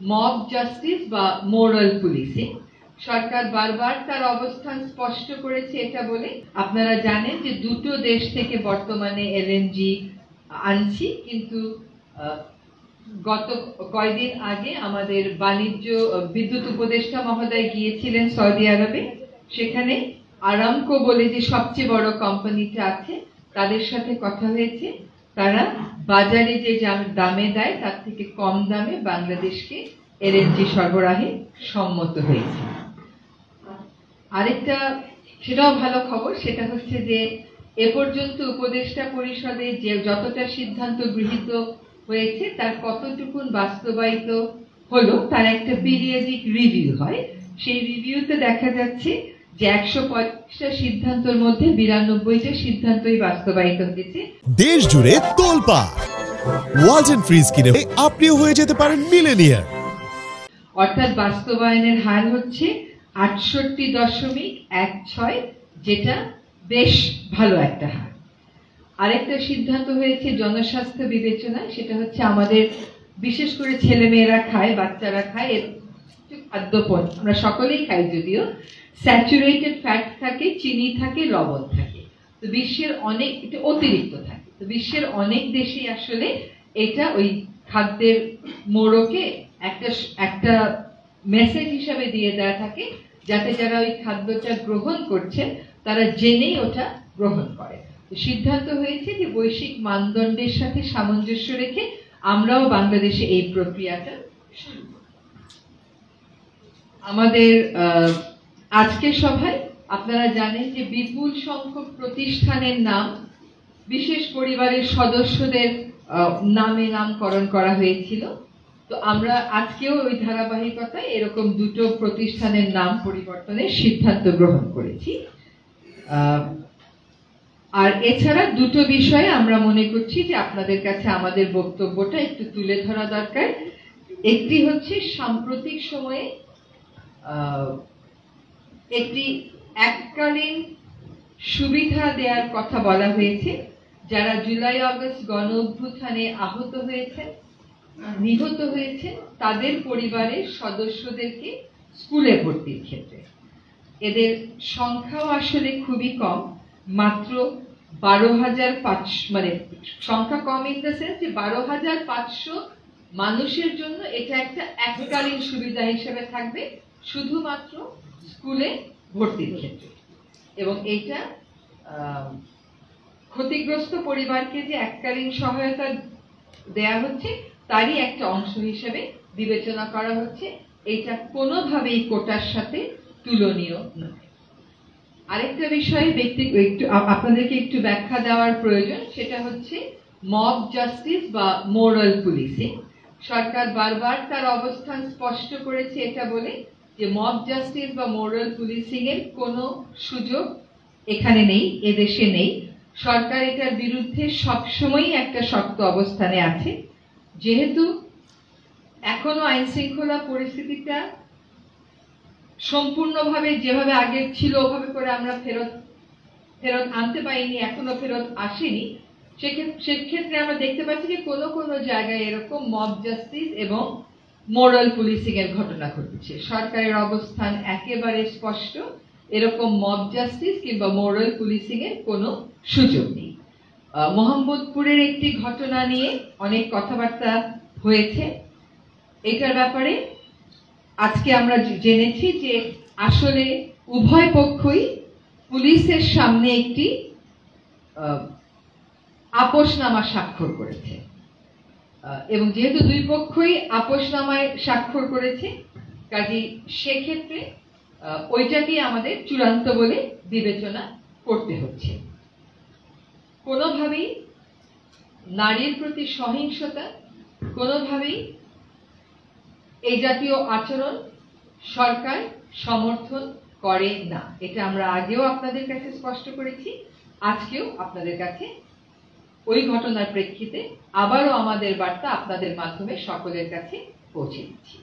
Mob justice বা moral policing. সরকার বারবার তার অবস্থান স্পষ্ট করেছে এটা বলে। আপনারা জানেন যে দুটো দেশ থেকে বর্তমানে এলএনজি আনছি, কিন্তু গত কয়েকদিন আগে আমাদের বাণিজ্য বিদ্যুৎ উপদেষ্টা মহোদয় গিয়েছিলেন সৌদি আরবে। সেখানে আরামকো বলে যে সবচেয়ে বড় কোম্পানিটা আছে তাদের সাথে কথা হয়েছে। তারা বাজারে যে দামে দেয় তার থেকে কম দামে বাংলাদেশকে এলএনজি সরবরাহে সম্মত হয়েছে। আরেকটা সেটাও ভালো খবর, সেটা হচ্ছে যে এ পর্যন্ত উপদেষ্টা পরিষদে যে যতটা সিদ্ধান্ত গৃহীত হয়েছে তার কতটুকু বাস্তবায়িত হলো তার একটা পিরিয়ডিক রিভিউ হয়। সেই রিভিউতে দেখা যাচ্ছে যে 150টা সিদ্ধান্তের মধ্যে 92টা সিদ্ধান্তই বাস্তবায়িত হয়েছে। দেশ জুড়ে তোলপাড় ওয়ালটন ফ্রিজ কিনে আপনিও হয়ে যেতে পারেন মিলেনিয়ার। অর্থাৎ বাস্তবায়নের হার হচ্ছে 68.16, যেটা বেশ ভালো একটা হার। আরেকটা সিদ্ধান্ত হয়েছে জনস্বাস্থ্য বিবেচনায়, সেটা হচ্ছে আমাদের বিশেষ করে ছেলে মেয়েরা খায়, বাচ্চারা খায়, খাদ্যপণ্য আমরা সকলেই খাই, যদিও স্যাচুরেটেড ফ্যাট থাকে, চিনি থাকে, লবণ থাকে, তো বিশ্বের অনেক এটা অতিরিক্ত থাকে। তো বিশ্বের অনেক দেশেই আসলে এটা ওই খাদ্যের মোড়কে একটা মেসেজ হিসাবে দিয়ে দেওয়া থাকে, যাতে যারা ওই খাদ্যটা গ্রহণ করছে তারা জেনেই ওটা গ্রহণ করে। সিদ্ধান্ত হয়েছে যে বৈশ্বিক মানদণ্ডের সাথে সামঞ্জস্য রেখে আমরাও বাংলাদেশে এই প্রক্রিয়াটা শুরু করব। আমাদের আজকের সভায় আপনারা জানেন যে বিপুল সংখ্যক প্রতিষ্ঠানের নাম বিশেষ পরিবারের সদস্যদের নামে নামকরণ করা হয়েছিল। তো আমরা আজকেও ওই ধারাবাহিকতায় এরকম দুটো প্রতিষ্ঠানের নাম পরিবর্তনের সিদ্ধান্ত গ্রহণ করেছি। আর এছাড়া দুটো বিষয়ে আমরা মনে করছি যে আপনাদের কাছে আমাদের বক্তব্যটা একটু তুলে ধরা দরকার। একটি হচ্ছে সাম্প্রতিক সময়ে একটি এককালীন সুবিধা দেওয়ার কথা বলা হয়েছে যারা জুলাই আগস্ট গণ অভ্যুত্থানে আহত হয়েছেন, নিহত হয়েছেন, তাদের পরিবারের সদস্যদেরকে স্কুলে ভর্তির ক্ষেত্রে। এদের সংখ্যাও আসলে খুবই কম, মাত্র 12,500, মানে সংখ্যা কম ইন দ্য সেন্স যে 12,500 মানুষের জন্য এটা একটা এককালীন সুবিধা হিসেবে থাকবে, শুধুমাত্র স্কুলে ভর্তির ক্ষেত্রে। এবং এটা ক্ষতিগ্রস্ত পরিবারকে যে এককালীন সহায়তা দেয়া হচ্ছে তারই একটা অংশ হিসেবে বিবেচনা করা হচ্ছে। এটা কোনোভাবেই কোটার সাথে তুলনীয় নয়। আরেকটা বিষয়ে একটু আপনাদেরকে একটু ব্যাখ্যা দেওয়ার প্রয়োজন, সেটা হচ্ছে মব জাস্টিস বা মোরাল পুলিশিং। সরকার বারবার তার অবস্থান স্পষ্ট করেছে এটা বলে যে মব জাস্টিস বা মোরাল পুলিশিং এর কোনো সুযোগ এখানে নেই, এদেশে নেই। সরকার এটার বিরুদ্ধে সবসময়ই একটা শক্ত অবস্থানে আছে। যেহেতু এখনো আইন শৃঙ্খলা পরিস্থিতিটা সম্পূর্ণভাবে যেভাবে আগে ছিল ওভাবে করে আমরা ফেরত আনতে পারিনি, এখনো ফেরত আসেনি, সেক্ষেত্রে আমরা দেখতে পাচ্ছি যে কোনো কোনো জায়গায় এরকম মব জাস্টিস এবং মোরাল পুলিশিং এর ঘটনা ঘটছে। সরকারের অবস্থান একেবারে স্পষ্ট, এরকম মব জাস্টিস কিংবা মোরাল পুলিশিং এর কোনো সুযোগ নেই। মোহাম্মদপুরের একটি ঘটনা নিয়ে অনেক কথাবার্তা হয়েছে। এটার ব্যাপারে আজকে আমরা জেনেছি যে আসলে উভয় পক্ষই পুলিশের সামনে একটি আপোষনামা স্বাক্ষর করেছে, এবং যেহেতু দুই পক্ষই আপোষনামায় স্বাক্ষর করেছে, কাজেই সেক্ষেত্রে ওইটাকেই আমাদের চূড়ান্ত বলে বিবেচনা করতে হচ্ছে। কোনোভাবেই নারীর প্রতি সহিংসতা, কোনোভাবেই এই জাতীয় আচরণ সরকার সমর্থন করে না। এটা আমরা আগেও আপনাদের কাছে স্পষ্ট করেছি, আজকেও আপনাদের কাছে ওই ঘটনার প্রেক্ষিতে আবারও আমাদের বার্তা আপনাদের মাধ্যমে সকলের কাছে পৌঁছে দিচ্ছি।